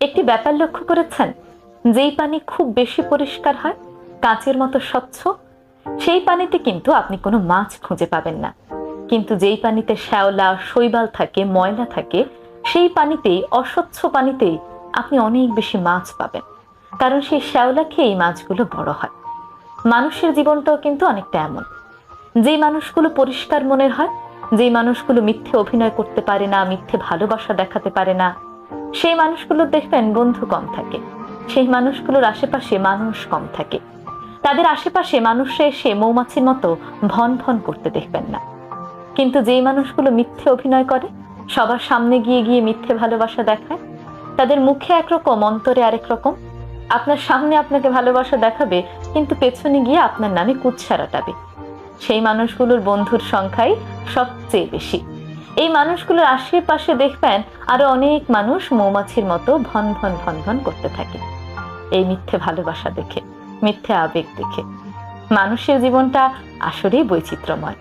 একটি ব্যাপার লক্ষ্য করেছেন, যেই পানি খুব বেশি পরিষ্কার হয়, কাঁচের মতো স্বচ্ছ, সেই পানিতে কিন্তু আপনি কোনো মাছ খুঁজে পাবেন না। কিন্তু যেই পানিতে শ্যাওলা শৈবাল থাকে, ময়লা থাকে, সেই পানিতেই, অস্বচ্ছ পানিতেই আপনি অনেক বেশি মাছ পাবেন। কারণ সেই শ্যাওলা খেয়েই মাছগুলো বড় হয়। মানুষের জীবনটাও কিন্তু অনেকটা এমন। যেই মানুষগুলো পরিষ্কার মনের হয়, যেই মানুষগুলো মিথ্যে অভিনয় করতে পারে না, মিথ্যে ভালোবাসা দেখাতে পারে না, সেই মানুষগুলো দেখবেন বন্ধু কম থাকে। সেই মানুষগুলোর আশেপাশে মানুষ কম থাকে। তাদের আশেপাশে মানুষরা এসে মৌমাছির মতো ভন ভন করতে দেখবেন না। কিন্তু যেই মানুষগুলো মিথ্যে অভিনয় করে, সবার সামনে গিয়ে গিয়ে মিথ্যে ভালোবাসা দেখায়, তাদের মুখে একরকম, অন্তরে আরেক রকম। আপনার সামনে আপনাকে ভালোবাসা দেখাবে, কিন্তু পেছনে গিয়ে আপনার নামে কুৎসা রটাবে। সেই মানুষগুলোর বন্ধুর সংখ্যাই সবচেয়ে বেশি। এই মানুষগুলোর আশেপাশে দেখবেন আরো অনেক মানুষ মৌমাছির মতো ভন ভন ভন ভন করতে থাকে, এই মিথ্যে ভালোবাসা দেখে, মিথ্যে আবেগ দেখে। মানুষের জীবনটা আসলেই বৈচিত্র্যময়।